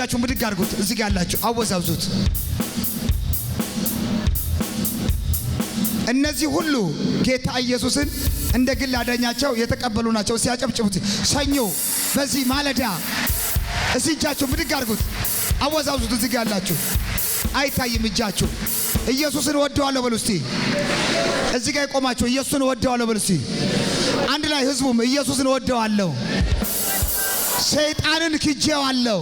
እጃችሁን ብድግ አድርጉት። እዚህ ጋር ያላችሁ አወዛውዙት። እነዚህ ሁሉ ጌታ ኢየሱስን እንደ ግል አዳኛቸው የተቀበሉ ናቸው። ሲያጨብጭቡት ሰኞ በዚህ ማለዳ እዚህ እጃችሁን ብድግ አድርጉት። አወዛውዙት። እዚህ ጋር ያላችሁ አይታይም እጃችሁ። ኢየሱስን ወደዋለሁ በሉ እስቲ። እዚህ ጋር የቆማችሁ ኢየሱስን ወደዋለሁ በሉ እስቲ። አንድ ላይ ህዝቡም ኢየሱስን ወደዋለሁ፣ ሰይጣንን ክጄዋለሁ።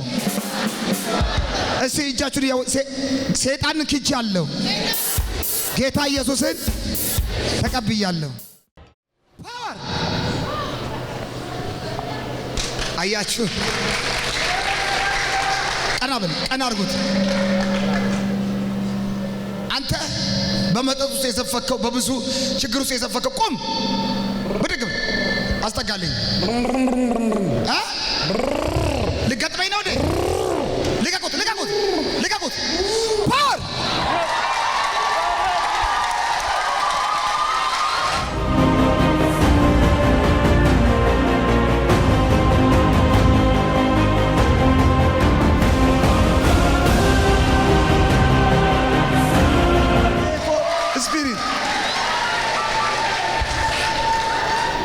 እስቲ እጃችሁን ሰይጣንን ክጄዋለሁ፣ ጌታ ኢየሱስን ተቀብያለሁ። ፓወር አያችሁ። ቀና በል፣ ቀና አድርጉት። አንተ በመጠጥ ውስጥ የዘፈከው በብዙ ችግር ውስጥ የዘፈከው ቆም፣ ብድግ በል፣ አስጠጋልኝ። ልገጥመኝ ነው እንዴ? ልቀቁት፣ ልቀቁት፣ ልቀቁት። ፓወር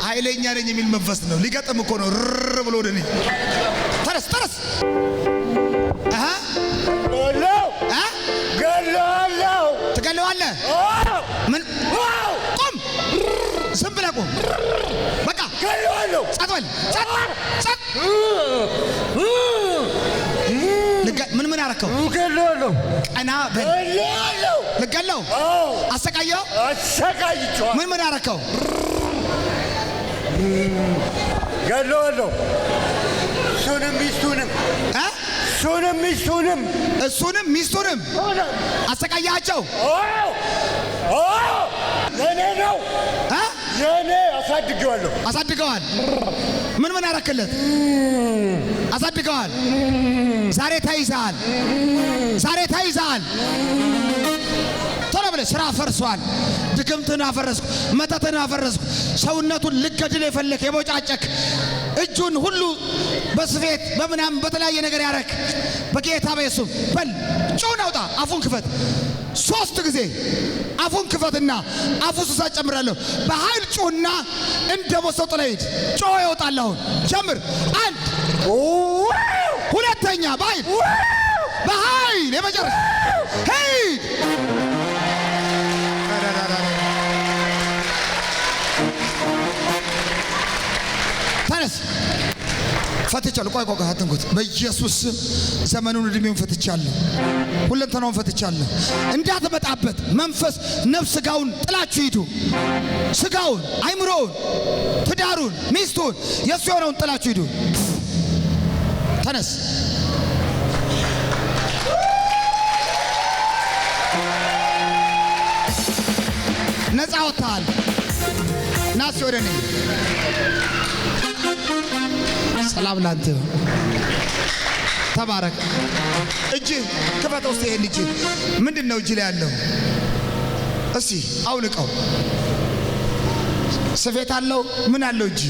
ኃይለኛ ነኝ የሚል መንፈስ ነው። ሊገጥም እኮ ነው ር ብሎ ወደኔ ተረስ ተረስ ገለዋለሁ። ትገለዋለህ? ምን? ቆም፣ ዝም ብለህ ቆም። በቃ ገለዋለሁ። ጸጥ በል፣ ጸጥ ጸጥ። ምን አረከው? ገለዋለሁ። ቀና በል። ገለዋለሁ። ልገለው? አሰቃየው? አሰቃይቼው። ምን አረከው? ገለዋለሁ። እሱንም ሚስቱንም እሱንም ሚስቱንም አሰቃያቸው። የኔ ነው፣ የኔ አሳድገዋለሁ። አሳድገዋል። ምን አረክለት? አሳድገዋል። ዛሬ ተይዘሃል፣ ዛሬ ተይዘሃል። ቶሎ ብለህ ስራ ፈርሷል። ድግምትን አፈረስኩ፣ መተትን አፈረስኩ። ሰውነቱን ልገድል የፈለክ የቦጫጨክ እጁን ሁሉ በስፌት በምናምን በተለያየ ነገር ያረክ በጌታ በኢየሱስ በል ጮህ አውጣ። አፉን ክፈት። 3 ጊዜ አፉን ክፈትና አፉ ሱሳ ጨምራለሁ። በኃይል ጮህና እንደ ቦሰው ጥለይት ጮህ ይወጣል። አሁን ጀምር። 1 ሁለተኛ በኃይል የመጨረሻ ሄድ። ተነስ። ፈትቻለሁ። ቆይ አትንኩት። በኢየሱስ ስም ዘመኑን እድሜውን ፈትቻለሁ፣ ሁለንተናውን ፈትቻለሁ። እንዳትመጣበት መንፈስ ነፍስ ስጋውን ጥላችሁ ሂዱ። ስጋውን፣ አይምሮውን፣ ትዳሩን፣ ሚስቱን የሱ የሆነውን ጥላችሁ ሂዱ። ተነስ። ነፃ ወጥተሃል። ናስ ወደ እኔ። ሰላም ላንተ። ተባረክ። እጅ ክፈተው። እስቲ ይሄን እጅ ምንድነው እጅ ላይ ያለው? እስቲ አውልቀው። ስፌት አለው? ምን አለው እጅ?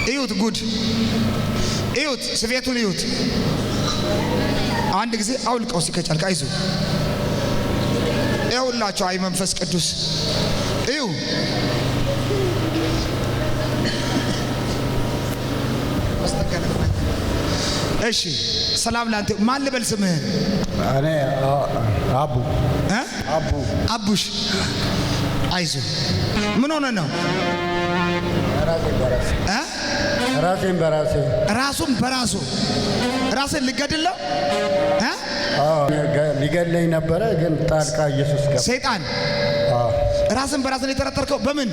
እዩት፣ ጉድ እዩት፣ ስፌቱን እዩት። አንድ ጊዜ አውልቀው ሲከቻል። አይዞ ይኸውላችሁ። አይ መንፈስ ቅዱስ እዩ። እሺ፣ ሰላም ላንተ። ማን ልበል ስምህን? እኔ አቡሽ። አይዞ። ምን ሆነ ነው? ራሱን በራሱ ራስን ልገድለው ሊገለኝ ነበረ፣ ግን ጣልቃ ኢየሱስ ገባ። ሰይጣን ራስን በራስን የተረተርከው በምን?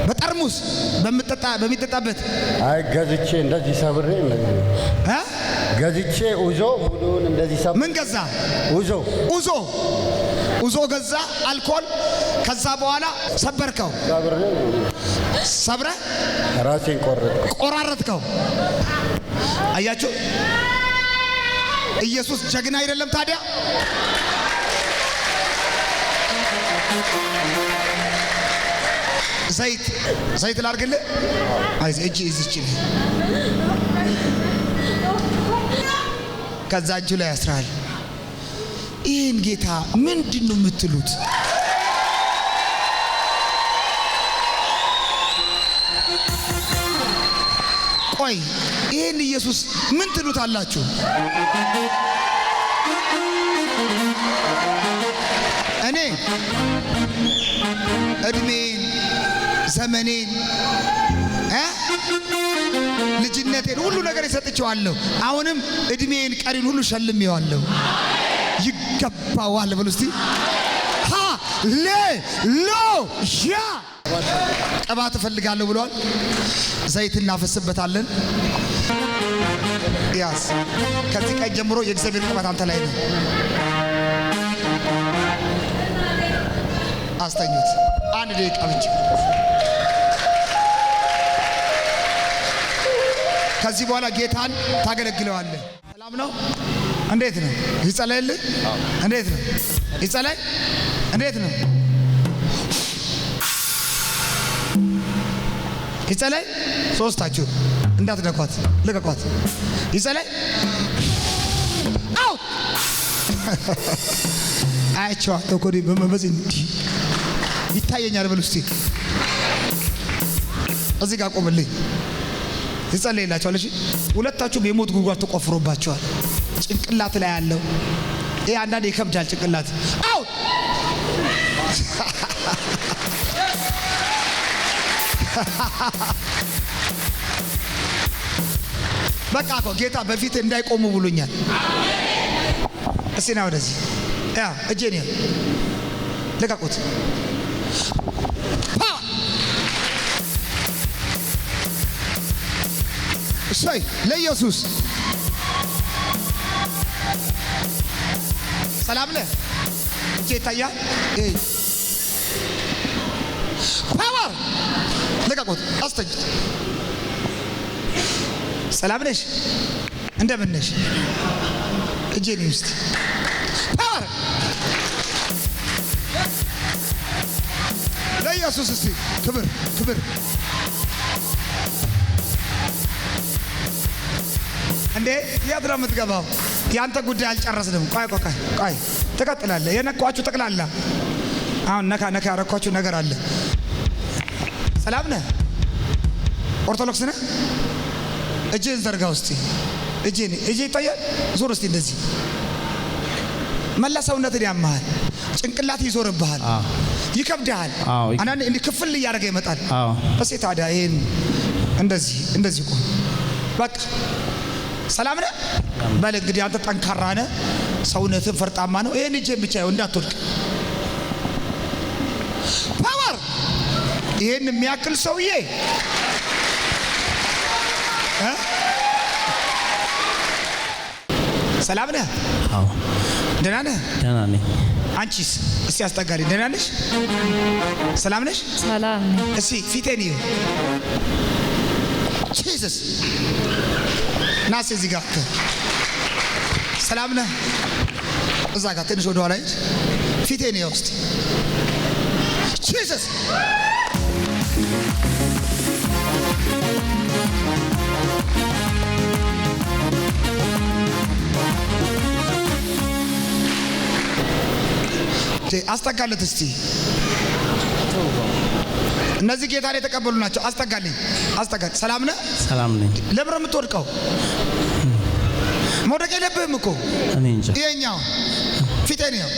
በጠርሙስ በሚጠጣበት። አይ ገዝቼ እንደዚህ ሰብሬ ገዝቼ ኡዞ ሙሉን እንደዚህ ሰብሬ። ምን ገዛ? ኡዞ ገዛ፣ አልኮል። ከዛ በኋላ ሰበርከው። ሰብረ ራሴን ቆራረጥከው። አያችሁ፣ ኢየሱስ ጀግና አይደለም ታዲያ? ዘይት ላድርግልህ። አይዞህ እጅ ይዝች ከዛ እጁ ላይ ያስራል። ይህን ጌታ ምንድን ነው የምትሉት? ቆይ ይህን ኢየሱስ ምን ትሉት አላችሁ? እኔ እድሜን ዘመኔን ልጅነቴን ሁሉ ነገር ሰጥቼዋለሁ። አሁንም እድሜን ቀሪን ሁሉ ሸልሜዋለሁ። ይገባዋል በሉ እስቲ ሃሌሉያ። ቅባት እፈልጋለሁ ብሏል። ዘይት እናፈስበታለን። ያስ ከዚህ ቀን ጀምሮ የእግዚአብሔር ቅባት አንተ ላይ ነው። አስተኙት አንድ ደቂቃ ብቻ። ከዚህ በኋላ ጌታን ታገለግለዋለህ። ሰላም ነው? እንዴት ነው? ይጸለይልህ? እንዴት ነው? ይጸለይ? እንዴት ነው? ይጸለይ? ሶስታችሁ እንዳትነኳት፣ ልቀቋት። ይጸለይ? አው አይቻው ተቆዲ በመበዝን ይታየኛል። በሉ እስቲ እዚህ ጋር ቆምልኝ። ይጸለይላችኋል። እሺ ሁለታችሁም የሞት ጉድጓድ ተቆፍሮባችኋል። ጭንቅላት ላይ ያለው ይሄ አንዳንዴ ይከብዳል። ጭንቅላት አው በቃ እኮ ጌታ በፊት እንዳይቆሙ ብሎኛል። እስቲ ና ወደዚህ ያ እጄን ያ ልቀቁት። እሰይ ለኢየሱስ ሰላም ነህ? እጄ ይታያል። ፓወር ልቀቁት። አስተኝት። ሰላም ነሽ? እንደምን ነሽ? እጄን ውስጥ ፓወር ለኢየሱስ። እስቲ ክብር ክብር። እንዴ የት ነው የምትገባው? ያንተ ጉዳይ አልጨረስንም። ቆይ ትቀጥላለህ። የነኳችሁ ጠቅላላ አሁን ነካ ያረኳችሁ ነገር አለ። ሰላም ነህ? ኦርቶዶክስ ነህ? እጄን ዘርጋ ውስጥ እጄ ይታያል። ዞር እስቲ እንደዚህ። መላ ሰውነትን ያመሃል፣ ጭንቅላት ይዞርብሃል፣ ይከብድሃል። አንዳንዴ እንዲህ ክፍል እያደረገ ይመጣል። እሴ ታዲያ ይሄን እንደዚህ ቆም በቃ። ሰላም ነህ? በል እንግዲህ አንተ ጠንካራ ነህ፣ ሰውነትህ ፈርጣማ ነው። ይሄን እጄን ብቻ ይኸው እንዳትወድቅ። ፓወር ይሄን የሚያክል ሰውዬ ሰላም ነህ? አዎ ደህና ነህ? ደህና ነኝ። አንቺስ? እስቲ አስጠጋሪ። ደህና ነሽ? ሰላም ነሽ? ሰላም ነኝ። እስቲ ፊቴን ይኸው። ጂሰስ ናስ እዚህ ጋር ሰላም ነህ? እዛ ጋር ትንሽ ወደ ኋላ ሂድ። ፊቴን ይኸው እስቲ። ጂሰስ አስጠጋለት እስቲ። እነዚህ ጌታን የተቀበሉ ናቸው። አስጠጋልኝ። ሰላም ነህ? ሰላም ነኝ። ለምን የምትወድቀው? መውደቅ የለብህም እኮ። እኔ እንጃ። ይኸኛው ፊቴን ይኸው።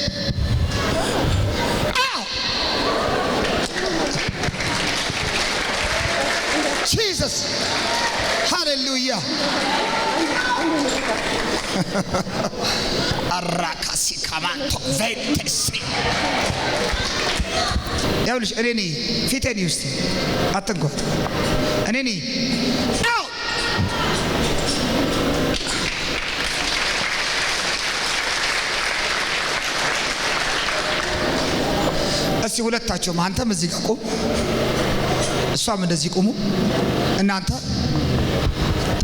ጂሰስ ሃሌሉያ። አራካሲ ካማንቶ ቬንቴሲ ያውልሽ እኔ ነኝ። ፊቴን ይውስቲ አትንኳት። እኔ ነኝ። አው እስቲ ሁለታችሁም አንተም እዚህ ጋር ቁም፣ እሷም እንደዚህ ቁሙ። እናንተ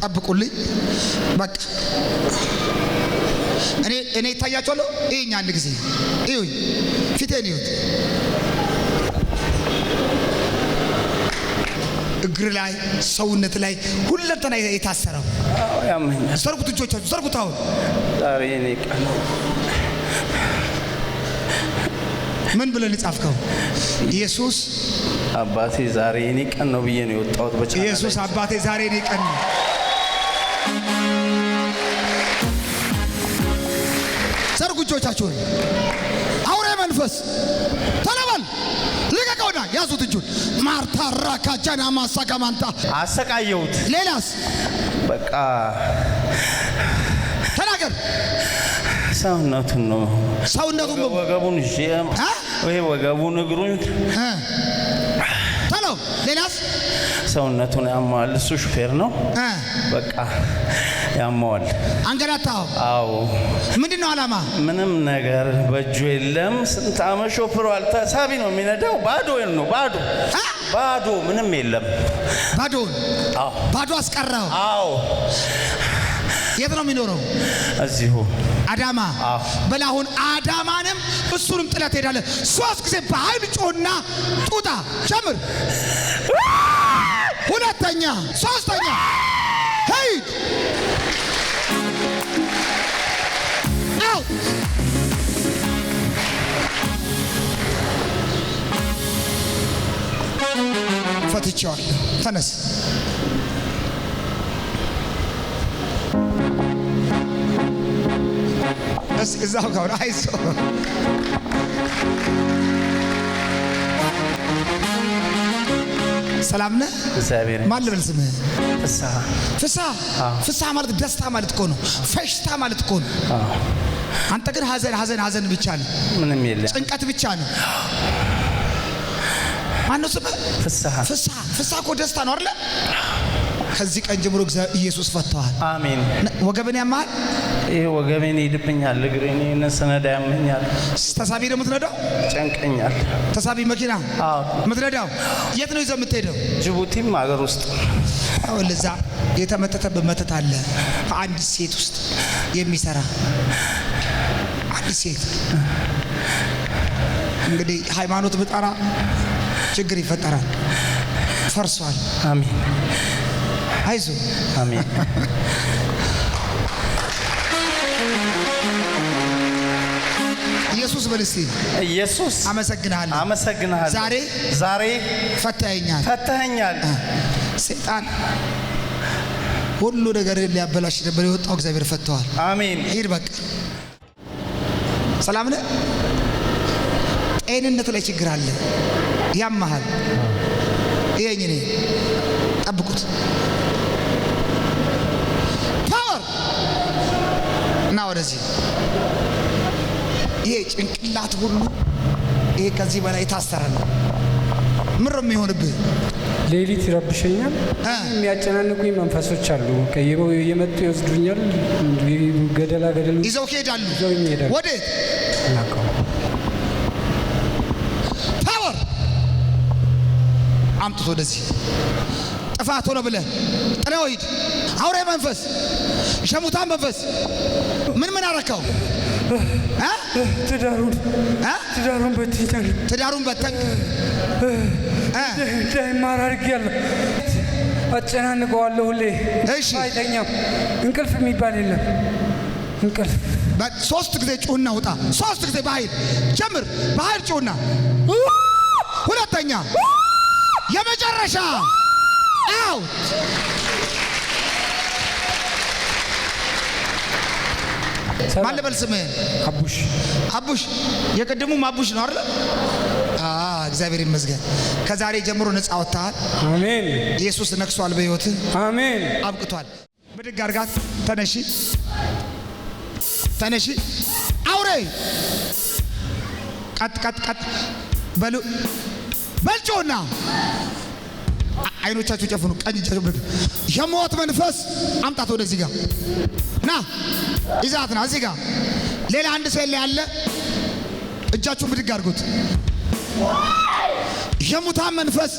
ጠብቁልኝ። በቃ እኔ ይታያችኋለሁ። ይሄኛ አንድ ጊዜ ይሁን ፊቴን ይሁን። እግር ላይ ሰውነት ላይ ሁለንተና የታሰረው ያመኛል። ዘርጉት እጆቻችሁ ዘርጉት። አሁን ዛሬ እኔ ቀን ምን ብለን ጻፍከው? ኢየሱስ አባቴ ዛሬ እኔ ቀን ነው ብዬ ነው የወጣሁት። በቻናል ኢየሱስ አባቴ ዛሬ እኔ ቀን ነው። ዘርጉ እጆቻችሁን። አውሬ መንፈስ ተለበል ልቀቀውና ያዙት እጁን። ማርታ ራካጃና ማሳጋማንታ አሰቃየሁት። ሌላስ በቃ ተናገር። ሰውነቱን ነው ወገቡን ወይ ወገቡን እግሩን ተለው። ሌላስ ሰውነቱን ያማዋል። እሱ ሹፌር ነው። በቃ ያማዋል። አንገላታው። አዎ። ምንድነው ዓላማ? ምንም ነገር በእጁ የለም። ስንት ዓመት ሾፍሯል። ተሳቢ ነው የሚነዳው። ባዶ ነው። ባዶ ምንም የለም። ባዶን? አዎ። ባዶ አስቀረው? አዎ። የት ነው የሚኖረው? እዚሁ አዳማ። በላሁን አዳማንም እሱንም ጥለት ሄዳለ። 3 ጊዜ በኃይል ጮህና ጡጣ ጀምር። ሁለተኛ፣ ሶስተኛ ሄድ አውት። ፈትቼዋለሁ። ተነስ። እዛው ጋር አይዞ። ሰላም ነህ? እግዚአብሔር ማን ልበል ስምህ? ፍስሐ። ፍስሐ ማለት ደስታ ማለት እኮ ነው። ፈሽታ ማለት እኮ ነው። አንተ ግን ሀዘን ብቻ ነው። ምንም የለም። ጭንቀት ብቻ ነው። ማነው ስምህ? ፍስሐ እኮ ደስታ ነው አይደል? ከዚህ ቀን ጀምሮ ኢየሱስ ፈቷል። አሜን። ወገብን ያማል? ይሄ ወገቤን ይድብኛል። እግሬን ስነዳ ያመኛል። ተሳቢ ነው የምትነዳው? ጨንቀኛል። ተሳቢ መኪና? አዎ። የምትነዳው የት ነው ይዘህ የምትሄደው? ጅቡቲም ሀገር ውስጥ። አዎ። ለዛ የተመተተበት መተት አለ። አንድ ሴት ውስጥ የሚሰራ አንድ ሴት። እንግዲህ ሃይማኖት ብጠራ ችግር ይፈጠራል። ፈርሷል። አሜን። አይዞ። አሜን። ኢየሱስ በልስቲ። ኢየሱስ አመሰግናለሁ። ዛሬ ፈተኸኛል። ሰይጣን ሁሉ ነገር ሊያበላሽ ነበር የወጣው፣ እግዚአብሔር ፈተዋል። አሜን። ሂድ በቃ። ሰላም ነህ? ጤንነት ላይ ችግር አለ። ያመሃል። ይሄኝ ነኝ። ጠብቁት። ፓወር እና ወደዚህ ይሄ ጭንቅላት ሁሉ ይሄ ከዚህ በላይ የታሰረ ነው። ምን ነው የሚሆንብህ? ሌሊት ይረብሸኛል። የሚያጨናንቁኝ መንፈሶች አሉ። ከየበው እየመጡ ይወስዱኛል። ገደላ ይዘው ይሄዳሉ። ወዴት? ፓወር አምጥቶ ወደዚህ ጥፋት ሆነ ብለህ ጥለው ሂድ። አውሬ መንፈስ፣ ሸሙታን መንፈስ ምን አረከው? ትዳሩን በትኛል። ትዳሩን በተንክ እንዳይማር አድርጌያለሁ። አጨናንቀዋለሁ ሁሌ። እሺ። አይተኛም። እንቅልፍ የሚባል የለም። እንቅልፍ 3 ጊዜ ጩህና ውጣ። 3 ጊዜ በኃይል ጀምር። በኃይል ጩህና። ሁለተኛ፣ የመጨረሻ አውት። ማን ልበል ስምህን? አቡሽ። የቀደሙም አቡሽ ነው አይደል? እግዚአብሔር ይመስገን። ከዛሬ ጀምሮ ነፃ ወጥተሃል። አሜን። ኢየሱስ ነክሷል በሕይወትህ። አሜን። አብቅቷል። ብድግ አድርጋት። ተነሺ። አውሬ ቀጥ በልጮና አይኖቻችሁ ጨፍኑ። ቀኝ እጃችሁ ብድግ። የሞት መንፈስ አምጣት ወደዚህ ጋር ና። ይዛት ና እዚህ ጋር። ሌላ አንድ ሰው ያለ እጃችሁን ብድግ አድርጉት። የሙታን መንፈስ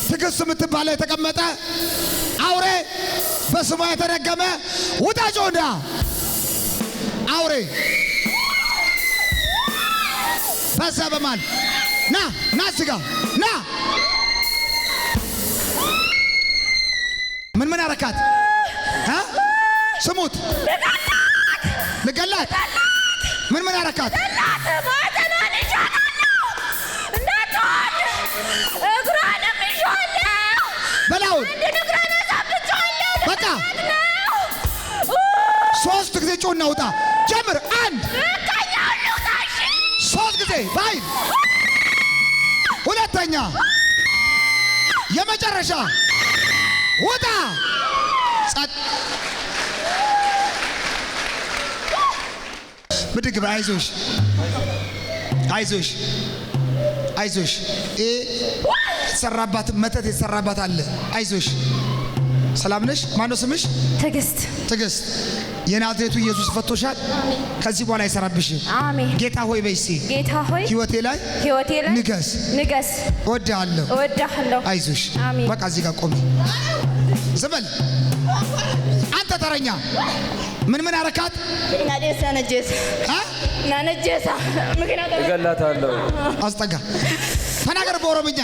ትዕግስት የምትባለ የተቀመጠ አውሬ በስሟ የተረገመ ውጣ። ጮና አውሬ በዛ በማል ና እዚህ ጋር ና። ምን አረካት? ስሙት። ልገላት። ምን አረካት? በላውን በቃ 3 ጊዜ ጮና ውጣ። ጀምር። 1 3 ጊዜ ባይ። ሁለተኛ የመጨረሻ ውጣ። ጸጥ። ብድግ በይ። አይዞሽ አይዞሽ አይዞሽ። የተሰራባት መተት የተሰራባት አለ። አይዞሽ። ሰላም ነሽ? ማነው ስምሽ? ትዕግስት። የናዝሬቱ ኢየሱስ ፈቶሻል። ከዚህ በኋላ አይሰራብሽም። አሜን። ጌታ ሆይ በይ እስቲ። ጌታ ሆይ ሕይወቴ ላይ ንገስ። እወድሃለሁ። አይዞሽ። በቃ እዚህ ጋር ቆሚ። ዝም በል አንተ ተረኛ። ምን አረካት? ናነጀሳ ምክንያት እገላታለሁ። አስጠጋ። ተናገር በኦሮምኛ።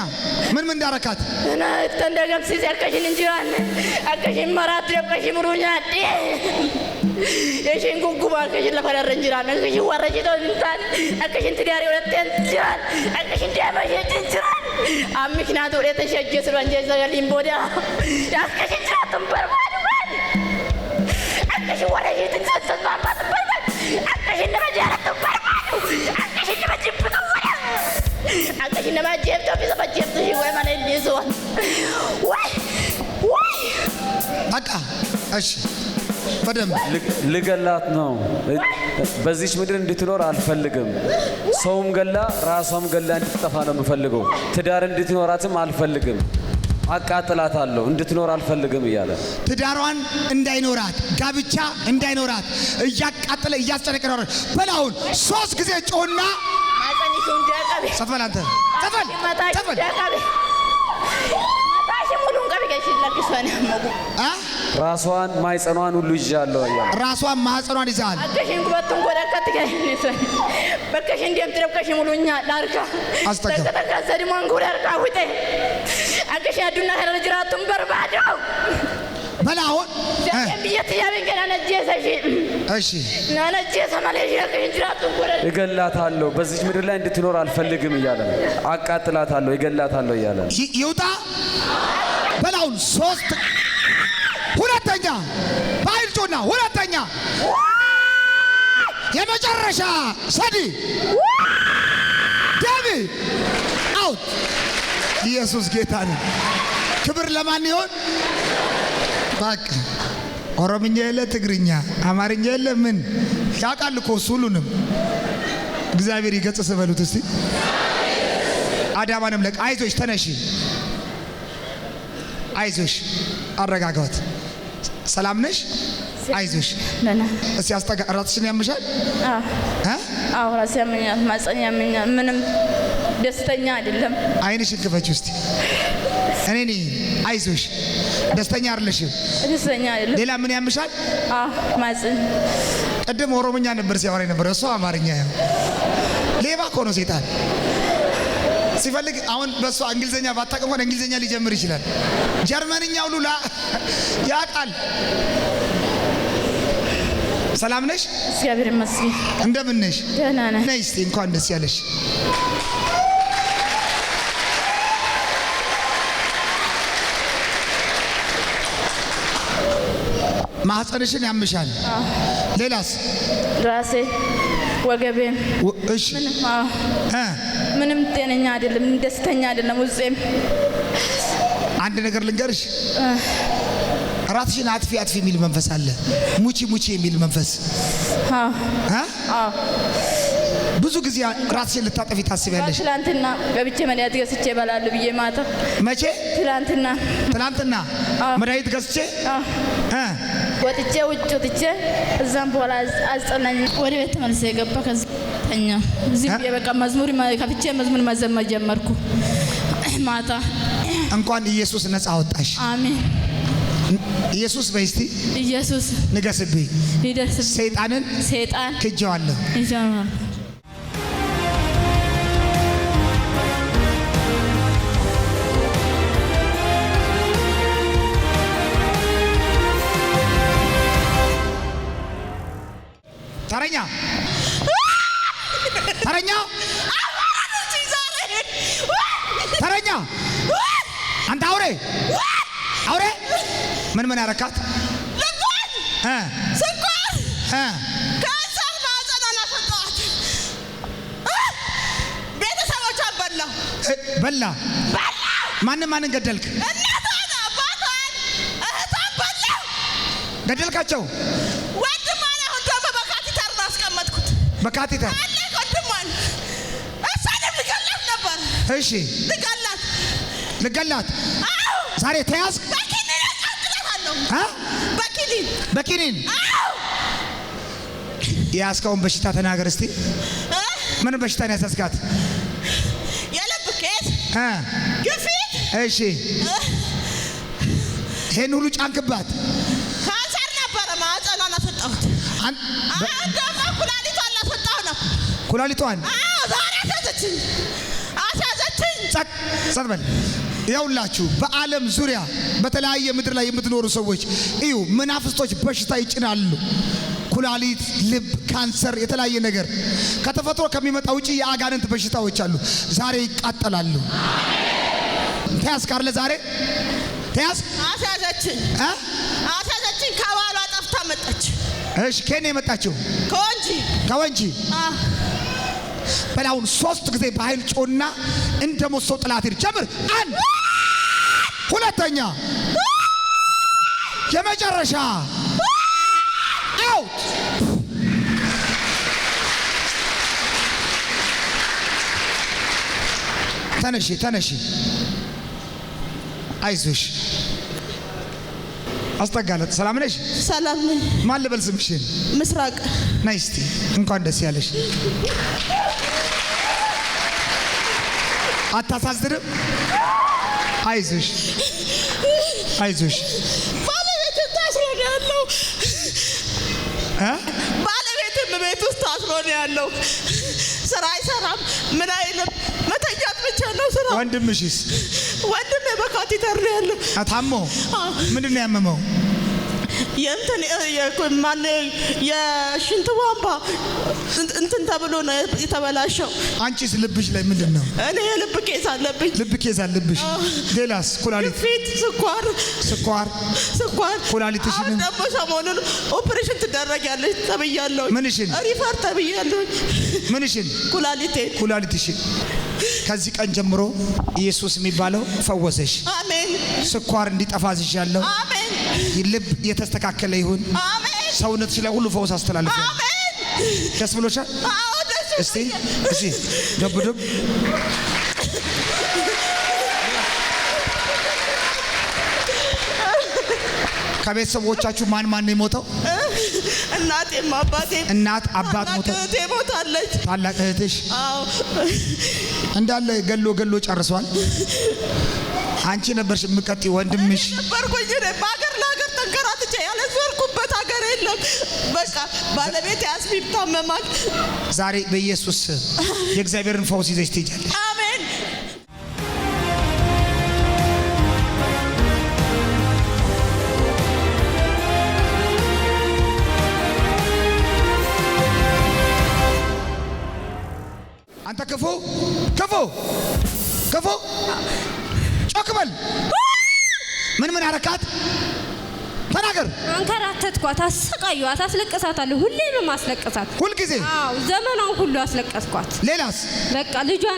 ምን እንዳረካት? እና ተንደገም ሲዘርከሽን እንጂራን አከሽን ማራት ደቀሽ ሙሩኛት የሽን ጉጉባ አከሽን ለፈረር እንጂራን አከሽን ወረጅቶ እንታን አከሽን ትዳሪ ወለተን እንጂራን አከሽን ዳማሽ እንጂራን ምክንያቱ ለተሸጀ ስለንጀ ዘገሊም ቦዳ አከሽን ትራቱን በርባዱን አከሽን ወረጅቶ እንታን ባባት በርባድ አከሽን ለማጃራት በርባዱ አከሽን ለማጅብቱ አከሽን ለማጅብቱ ቢዘባጅብቱ ወይ ማለት ይዟል ወይ በቃ እሺ። በደንብ ልገላት ነው። በዚች ምድር እንድትኖር አልፈልግም። ሰውም ገላ ራሷም ገላ እንድትጠፋ ነው የምፈልገው። ትዳር እንድትኖራትም አልፈልግም። አቃጥላታለሁ። እንድትኖር አልፈልግም እያለ ትዳሯን እንዳይኖራት ጋብቻ እንዳይኖራት እያቃጠለ እያስጨነቀ ነው። በላውን 3 ጊዜ ጮና ማጸኒቱን ዳቀበ ሰፈል አንተ ሰፈል ራሷን ማይጸኗን ሁሉ ይዣለሁ እያለ ራሷን ማህፀኗን ይዛል። አከሽን ጉበቱን ጎዳከት ከነሰ በከሽን ደም ትረብከሽ ሙሉኛ ዳርካ አስጠጋ ተከዘድማን ጎዳርካ ውጤ አከሽ ያዱና ከረጅራቱን በርባዳው በላውን ቢየት ያበገና ነጀሰሽ እሺ ናነጀሰ ማለት ያከሽራቱን ጎዳር እገላታለሁ። በዚች ምድር ላይ እንድትኖር አልፈልግም እያለ አቃጥላታለሁ፣ እገላታለሁ እያለ ይውጣ። በላውን 3 ሁለተኛ ባይል ጮና ሁለተኛ የመጨረሻ ሰዲ ደሚ አውት። ኢየሱስ ጌታ ነው። ክብር ለማን ይሆን? በቃ ኦሮምኛ የለ ትግርኛ አማርኛ የለ ምን ያውቃል እኮ ሁሉንም። እግዚአብሔር ይገጽስ በሉት እስቲ። አዳማንም ለቅ አይዞሽ፣ ተነሺ፣ አይዞሽ፣ አረጋጋት። ሰላም ነሽ? አይዞሽ። እስቲ አስጠጋ። ራስሽን ያምሻል? አዎ ራስ ያመኛል፣ ማጸኛ ያመኛል። ምንም ደስተኛ አይደለም። አይንሽን ክፈች እስቲ። እኔ ነኝ። አይዞሽ። ደስተኛ አይደለሽም? ደስተኛ አይደለም። ሌላ ምን ያምሻል? ማጽን። ቅድም ኦሮምኛ ነበር ሲያወራ ነበር፣ እሱ አማርኛ ያው ሌባ እኮ ነው ሴጣን። ሲፈልግ አሁን በሷ እንግሊዘኛ ባታውቅም እንኳን እንግሊዘኛ ሊጀምር ይችላል። ጀርመንኛው ሁሉ ያውቃል። ሰላም ነሽ? እግዚአብሔር ይመስገን። እንደምን ነሽ? ደህና ነኝ። ነይ እስቲ እንኳን ደስ ያለሽ። ማህፀንሽን ያምሻል? ሌላስ? ራሴ ወገቤን። እሺ ምንም ጤነኛ አይደለም፣ ደስተኛ አይደለም ውስጤም። አንድ ነገር ልንገርሽ፣ ራስሽን አጥፊ የሚል መንፈስ አለ። ሙቺ የሚል መንፈስ። ብዙ ጊዜ ራስሽን ልታጠፊ ታስቢያለሽ። ትላንትና በብቻ መድኃኒት ገዝቼ እበላለሁ ብዬ ማታ። መቼ? ትላንትና መድኃኒት ገዝቼ ወጥቼ ውጭ ወጥቼ እዛም በኋላ አስጠላኝ። ወደ ቤት ተመልሼ ገባ። ከዛ ተኛ። እዚህ በቃ መዝሙር ከፍቼ መዝሙር መዘመር ጀመርኩ ማታ። እንኳን ኢየሱስ ነፃ አወጣሽ። አሜን። ኢየሱስ በስቲ ኢየሱስ ንገስብኝ። ይደርስብኝ። ሰይጣን ክጄዋለሁ። ተረኛ ተረኛ አንተ አውሬ ምን ያረካት? ስኳር ካንሰር ማህፀኗን አፈጣት። ቤተሰቦቿን በላ። ማንን ገደልክ? እናቷን፣ አባቷን፣ እህቷን በላው። ገደልካቸው? ወንድሟን አሁን ደግሞ በካቴተር ነው አስቀመጥኩት። በካቴተር አለ ወንድሟን። እሷንም ልገላት ነበር። እሺ ልገላት። አዎ ዛሬ ተያዝክ? በኪኒን አቃጥላታለሁ። በኪኒን የያዝከውን በሽታ ተናገር እስቲ። ምን በሽታ ነው ያሳስካት? የልብ ኬዝ፣ ግፊት። እሺ ይሄን ሁሉ ጫንክባት? ካንሰር ነበረ ማህፀኗን አስወጣሁት። አንዷማ ኩላሊቷን ላስወጣሁ ነው። ኩላሊቷን? አዎ ዛሬ አስያዘችኝ። ጸጥ በል። ይኸውላችሁ በዓለም ዙሪያ በተለያየ ምድር ላይ የምትኖሩ ሰዎች እዩ፣ መናፍስቶች በሽታ ይጭናሉ። ኩላሊት፣ ልብ፣ ካንሰር፣ የተለያየ ነገር ከተፈጥሮ ከሚመጣ ውጪ የአጋንንት በሽታዎች አሉ። ዛሬ ይቃጠላሉ። ተያዝክ አይደል? ዛሬ ተያዝክ? አስያዘችኝ። ከባሏ ጠፍታ መጣች። እሺ ከኔ የመጣችው? ከወንጂ። በላውን 3 ጊዜ በኃይል ጮና እንደ ሞሰው ጥላት ይር ጀምር። 1 ሁለተኛ የመጨረሻ አውት። ተነሺ አይዞሽ። አስጠጋለት። ሰላም ነሽ? ሰላም ነኝ። ማን ልበል ስምሽን? ምስራቅ። ነይ እስቲ እንኳን ደስ ያለሽ። አታሳዝንም? አይዞሽ። ባለቤት ታስሮ ነው ያለው። ባለቤትም ቤት ውስጥ ታስሮ ነው ያለው። ስራ አይሰራም፣ ምን አይልም፣ መተኛት ብቻ ነው ስራ። ወንድምሽስ? ወንድሜ በካቴተር ነው ያለው። አታሞ? ምንድን ነው ያመመው? የሽንት ቧንቧ እንትን ተብሎ ነው የተበላሸው። አንቺስ ልብሽ ላይ ምንድን ነው? እኔ የልብ ኬዝ አለብኝ። ልብ ኬዝ አለብሽ? ሌላስ? ኩላሊት፣ ግፊት፣ ስኳር። ኩላሊትሽን ደግሞ ሰሞኑን ኦፕሬሽን ትደረጊያለሽ ተብያለሁ። ምንሽን? ሪፈር ተብያለሁ። ምንሽን? ኩላሊቴን። ከዚህ ቀን ጀምሮ ኢየሱስ የሚባለው ፈወሰሽ። አሜን። ስኳር እንዲጠፋዝሻለሁ። አሜን። ልብ የተስተካከለ ይሁን። አሜን። ሰውነትሽ ላይ ሁሉ ፈውስ አስተላልፈ። አሜን። ደስ ብሎሻል? አዎ ደስ እስቲ ደብ ከቤተሰቦቻችሁ ማን ነው የሞተው? እናቴም አባቴም። እናት አባት ሞተ። እህቴ ሞታለች። ታላቅ እህትሽ? አዎ እንዳለ ገሎ ጨርሷል። አንቺ ነበርሽ የምትቀጥይ? ወንድምሽ ነበርኩኝ። በሀገር ለሀገር ተንከራትቼ ያልዞርኩበት ሀገር የለም። በቃ ባለቤቴ አስቢብ ታመማል። ዛሬ በኢየሱስ የእግዚአብሔርን ፈውስ ይዘሽ ትሄጃለሽ። አሜን። አንተ ክፉ ጮክ በል። ምን አረካት? ተናገር። አንከራተትኳት፣ አሰቃየኋት፣ አስለቀሳታለሁ። ሁሌም ማስለቀሳት። ሁልጊዜ? አዎ፣ ዘመናውን ሁሉ አስለቀስኳት። ሌላስ? በቃ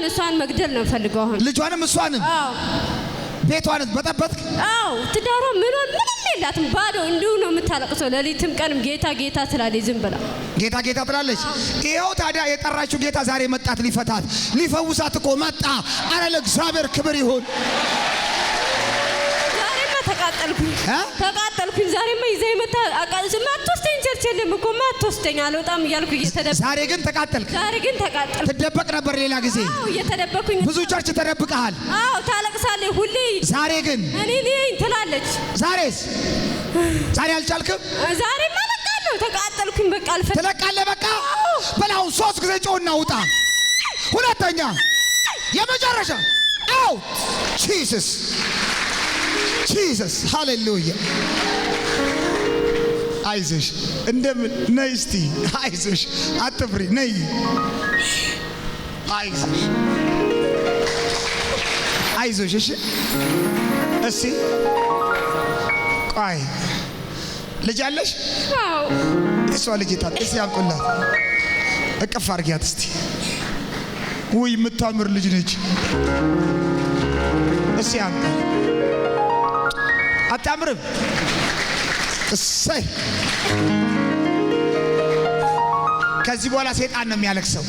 እሷን መግደል ነው ፈልገው። አሁን ልጇንም እሷንም? አዎ። ቤቷን በጠበጥክ? አዎ። ትዳሯ ምንም የላትም፣ ባዶ እንዲሁ ነው የምታለቅሰው። ሌሊትም ቀንም ጌታ ትላለች፣ ዝም ብላ ጌታ ትላለች። ይኸው ታዲያ የጠራችው ጌታ ዛሬ መጣት፣ ሊፈታት ሊፈውሳት እኮ መጣ። አረ ለእግዚአብሔር ክብር ይሁን። ተቃጠልኩኝ። ዛሬማ ይዘህ መጣ። ማትወስደኝ ቸርች የለም እኮ ማትወስደኝ፣ አልወጣም እያልኩ እየተደበቅኩ። ዛሬ ግን ተቃጠልክ። ትደበቅ ነበር ሌላ ጊዜ? አዎ እየተደበቅኩኝ። ብዙ ቸርች ተደብቀሃል። አዎ ታለቅሳለች ሁሌ። ዛሬ ግን እኔ ትላለች። ዛሬ አልቻልክም? ዛሬማ ለቃለሁ። ተቃጠልኩኝ። በቃ ትለቃለህ። በቃ በላው 3 ጊዜ ጮና ውጣ። ሁለተኛ የመጨረሻ አውት። ጂሰስ ሃሌሉያ። አይዞሽ፣ እንደምን ነይ እስቲ። አይዞሽ፣ አትፍሪ፣ ነይ አይዞሽ እሺ እሺ ቆይ ልጅ አለሽ አዎ እሷ ልጅ ታጥ እስቲ አምጡላት እቅፍ አድርጊያት እስቲ ውይ የምታምር ልጅ ነች እስቲ አምጣ አታምርም እሰይ ከዚህ በኋላ ሰይጣን ነው የሚያለቅሰው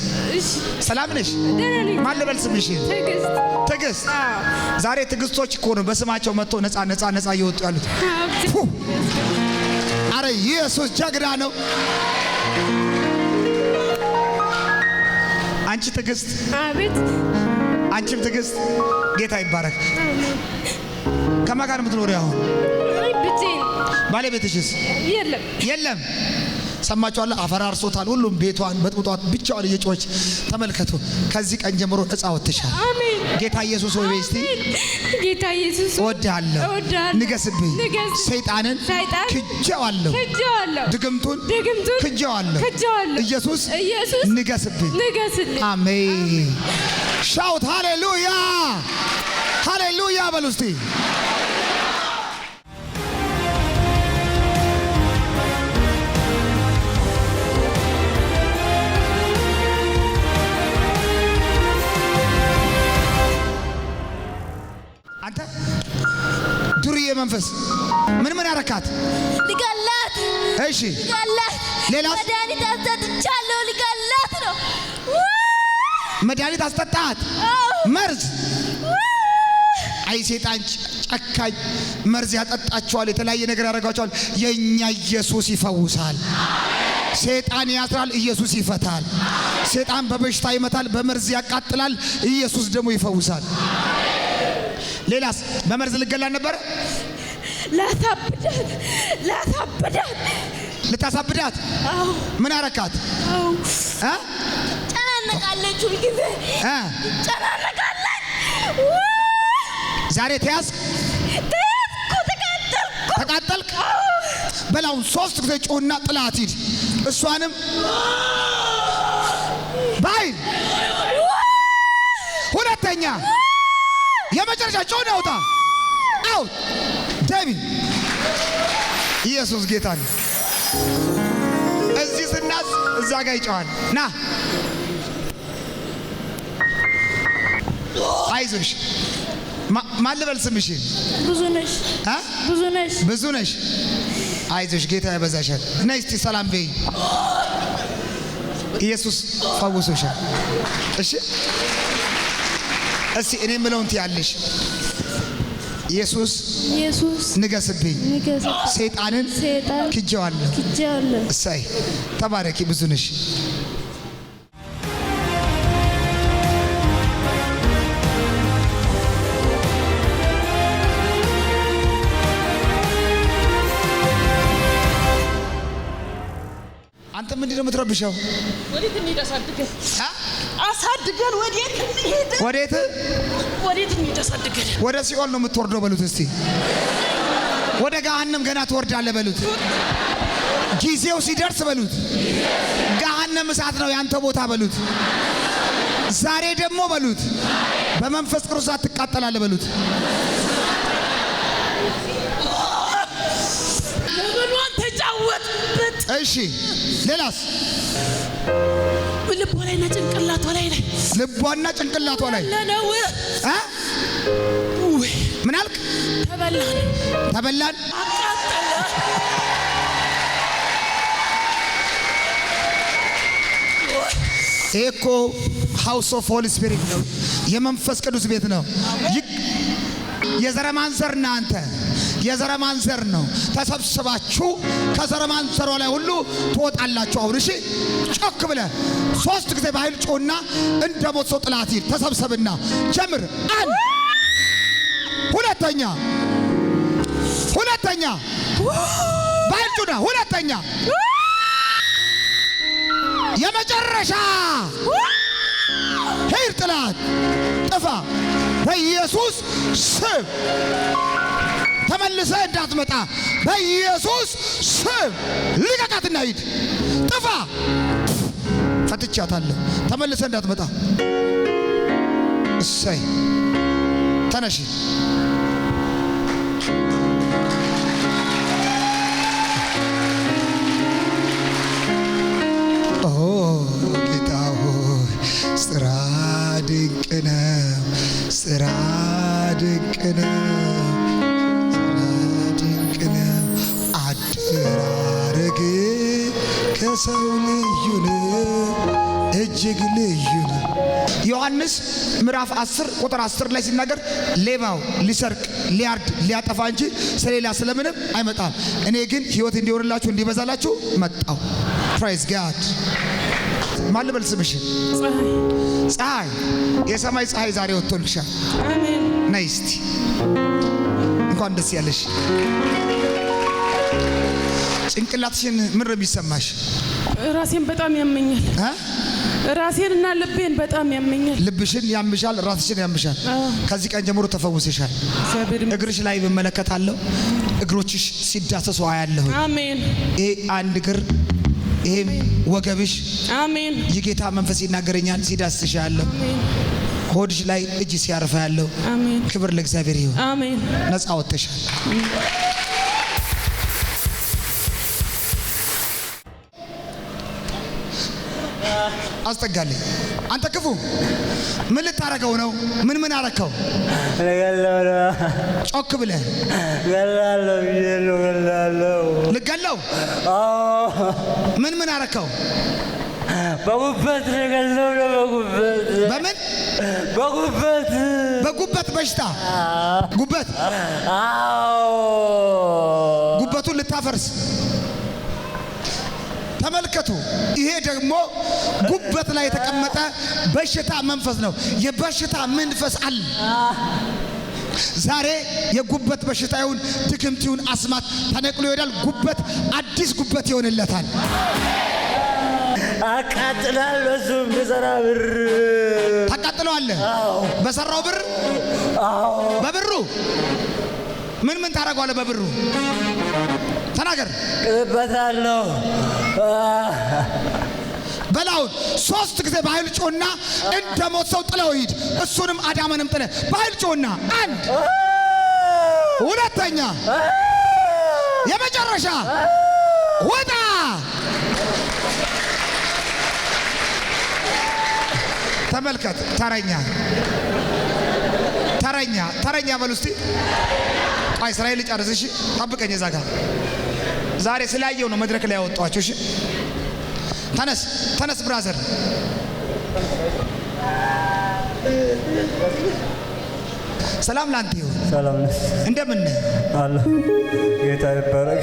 ሰላም ነሽ ማን ልበል ስምሽን ትዕግስት ዛሬ ትዕግስቶች እኮ ነው በስማቸው መጥቶ ነፃ እየወጡ ያሉት አረ ኢየሱስ ጀግና ነው አንቺ ትዕግስት አቤት አንቺም ትዕግስት ጌታ ይባረክ ከማን ጋር የምትኖሪው አሁን ብቻዬን ባለቤትሽስ የለም ሰማችኋል አፈራርሶታል ሁሉም ቤቷን በጥብጧት ብቻዋን እየጮች ተመልከቱ ከዚህ ቀን ጀምሮ ነፃ ወጥተሻል አሜን ጌታ ኢየሱስ ሆይ በስቲ ጌታ ኢየሱስ ወዳለሁ ንገስብኝ ሰይጣንን ክጄዋለሁ ድግምቱን ክጄዋለሁ ኢየሱስ ንገስብኝ አሜን ሻውት ሃሌሉያ ሃሌሉያ በሉ እስቲ አንተ ዱርዬ መንፈስ ምን ያረካት ሊገላት እሺ ሊገላት ሌላ መድኃኒት አስጠጥቻለሁ ሊገላት ነው መድኃኒት አስጠጣት መርዝ አይ ሰይጣን ጨካኝ መርዝ ያጠጣቸዋል የተለያየ ነገር ያደርጋቸዋል የኛ ኢየሱስ ይፈውሳል ሰይጣን ያስራል ኢየሱስ ይፈታል ሰይጣን በበሽታ ይመታል በመርዝ ያቃጥላል ኢየሱስ ደግሞ ይፈውሳል ሌላስ በመርዝ ልገላል ነበር ልታሳብዳት ምን አረካት ጨናነቃለች ሁልጊዜ ጨናነቃለች ዛሬ ተያዝኩ ተቃጠልክ በላውን 3 ጊዜ ጮህና ጥላት ሂድ እሷንም ባይ ሁለተኛ የመጨረሻ ጮህ አውጣ አው ደሚ ኢየሱስ ጌታ ነው እዚህ ስናስ እዛ ጋር ይጮሃል ና አይዞሽ ማን ልበል ስምሽን ብዙ ነሽ አይዞሽ ጌታ ያበዛሻል ነይ እስቲ ሰላም በይ ኢየሱስ ፈውሶሻል እሺ እስቲ እኔ ምለውን ትያለሽ ኢየሱስ ንገስብኝ ሰይጣንን ክጄዋለሁ እሰይ ተባረኪ ብዙ ነሽ አንተ ምንድነው የምትረብሸው ወዴት እንሄዳሳድገን አሳድገን ወዴት እንሄዳሳድገን ወደ ሲኦል ነው የምትወርደው በሉት እስቲ ወደ ገሃነም ገና ትወርዳለህ በሉት ጊዜው ሲደርስ በሉት ገሃነም እሳት ነው ያንተ ቦታ በሉት ዛሬ ደግሞ በሉት በመንፈስ ቅዱስ ትቃጠላለህ በሉት ለምኗን ተጫወትበት እሺ ሌላስ ልቧና ጭንቅላቷ ላይ ነው ምን አልክ ተበላን ኤኮ ሃውስ ኦፍ ሆሊ ስፒሪት ነው የመንፈስ ቅዱስ ቤት ነው የዘረማንዘር እናንተ የዘረማንዘር ነው ተሰብስባችሁ ከዘረማንዘሯ ላይ ሁሉ ትወጣላችሁ አሁን እሺ ጮክ ብለህ 3 ጊዜ በኃይል ጮህና እንደሞት ሰው ጥላት ይል ተሰብሰብና ጀምር አንድ ሁለተኛ በኃይል ጮህና ሁለተኛ የመጨረሻ ሄድ ጥላት ጥፋ በኢየሱስ ስም ተመልሰህ እንዳትመጣ በኢየሱስ ስም ልቀቃትና ሂድ ጥፋ ፈትቼ ፈትቻታለሁ። ተመልሰ እንዳትመጣ። እሰይ ተነሺ። ጌታ ሆይ ስራ ድንቅ ነው፣ ስራ ድንቅ ነው፣ ስራ ድንቅ ነው። አደራረግ ከሰው ልዩ ነው፣ እጅግ ልዩ ነው። ዮሐንስ ምዕራፍ 10 ቁጥር 10 ላይ ሲናገር ሌባው ሊሰርቅ ሊያርድ ሊያጠፋ እንጂ ስለሌላ ስለምንም አይመጣም። እኔ ግን ሕይወት እንዲሆንላችሁ እንዲበዛላችሁ መጣሁ። ፕራይዝ ጋድ። ማን ልበል ስምሽን? ፀሐይ። የሰማይ ፀሐይ ዛሬ ወጥቶልሻል። አሜን። ነይ እስቲ እንኳን ደስ ያለሽ። ጭንቅላትሽን ምን ነው የሚሰማሽ? ራሴን በጣም ያመኛል። ራሴንና ልቤን በጣም ያመኛል። ልብሽን ያምሻል፣ ራስሽን ያምሻል። ከዚህ ቀን ጀምሮ ተፈውሰሻል። እግርሽ ላይ በመለከታለሁ፣ እግሮችሽ ሲዳሰሱ አያለሁ። አሜን። ይሄ አንድ እግር፣ ይሄም ወገብሽ፣ አሜን። የጌታ መንፈስ ይናገረኛል፣ ሲዳስሽ ያለው ሆድሽ ላይ እጅ ሲያርፋ ያለው። አሜን። ክብር ለእግዚአብሔር ይሁን። አሜን። ነፃ ወጥተሻል። አስጠጋልኝ። አንተ ክፉ ምን ልታረገው ነው? ምን አረከው? ጮክ ብለህ ልገለው? ምን አረከው? በጉበት ልገለው ነው። በጉበት በምን? በጉበት በጉበት በሽታ ጉበት። ጉበቱን ልታፈርስ ተመልከቱ። ይሄ ደግሞ ጉበት ላይ የተቀመጠ በሽታ መንፈስ ነው። የበሽታ መንፈስ አለ። ዛሬ የጉበት በሽታ ይሁን ድግምት ይሁን አስማት ተነቅሎ ይሄዳል። ጉበት አዲስ ጉበት ይሆንለታል። አቃጥላለሁ። እሱም በሰራ ብር ታቃጥለዋለህ። በሰራው ብር? በብሩ ምን ታረጋለህ? በብሩ ተናገር። ቅበታለሁ። በላውን 3 ጊዜ በኃይል ጮና እንደ ሞት ሰው ጥለው ሂድ። እሱንም አዳመንም ጥለ በኃይል ጮና። 1 2ኛ የመጨረሻ ወጣ። ተመልከት። ተረኛ በሉ እስቲ። ቆይ እስራኤል ጨርስ። እሺ ጠብቀኝ እዛ ጋር። ዛሬ ስላየው ነው መድረክ ላይ ያወጣኋቸው። እሺ ተነስ ብራዘር። ሰላም ላንተ ይሁን። ሰላም ነህ? እንደምን ነህ? አለሁ። ጌታ ይባረክ።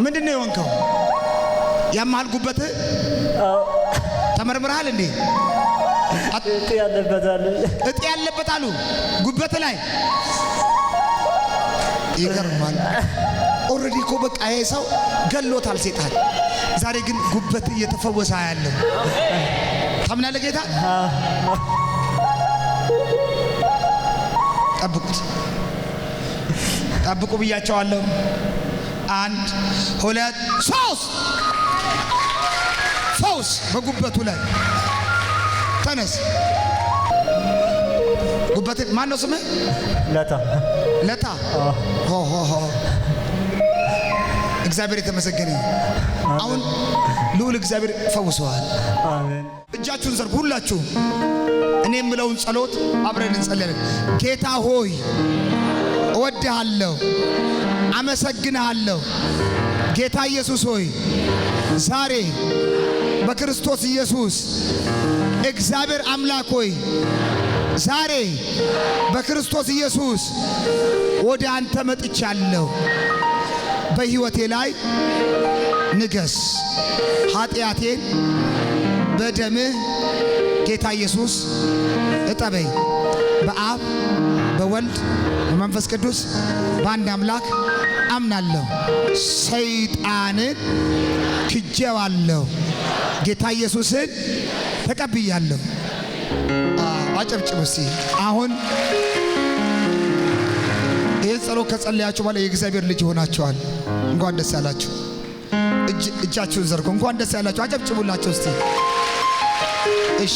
ምንድነው የሆንከው? ያማል ጉበት? አዎ። ተመርምረሃል እንዴ? እጢ ያለበት አሉ ጉበት ላይ። ይገርማል። ኦልሬዲ እኮ በቃ ይሄ ሰው ገሎታል ሴጣን። ዛሬ ግን ጉበት እየተፈወሰ ያለው ታምናለህ ጌታ? ጠብቁ ብያቸዋለሁ። 1 2 3 ፈውስ በጉበቱ ላይ ተነስ። ጉበት ማን ነው ስምህ? ለታ። እግዚአብሔር የተመሰገነ። አሁን ልዑል እግዚአብሔር ፈውሰዋል። አሜን። እጃችሁን ዘርጉ ሁላችሁ። እኔ የምለውን ጸሎት አብረን እንጸልያለን። ጌታ ሆይ እወድሃለሁ፣ አመሰግንሃለሁ። ጌታ ኢየሱስ ሆይ ዛሬ በክርስቶስ ኢየሱስ እግዚአብሔር አምላክ ሆይ ዛሬ በክርስቶስ ኢየሱስ ወደ አንተ መጥቻለሁ። በሕይወቴ ላይ ንገስ። ኃጢአቴን በደምህ ጌታ ኢየሱስ እጠበኝ። በአብ በወልድ በመንፈስ ቅዱስ በአንድ አምላክ አምናለሁ። ሰይጣንን ክጄዋለሁ። ጌታ ኢየሱስን ተቀብያለሁ። አጨብጭቡ እስቲ። አሁን ይህን ጸሎት ከጸለያችሁ በኋላ የእግዚአብሔር ልጅ ሆናችኋል። እንኳን ደስ ያላችሁ። እጃችሁን ዘርጉ። እንኳን ደስ ያላችሁ። አጨብጭቡላችሁ እስቲ። እሺ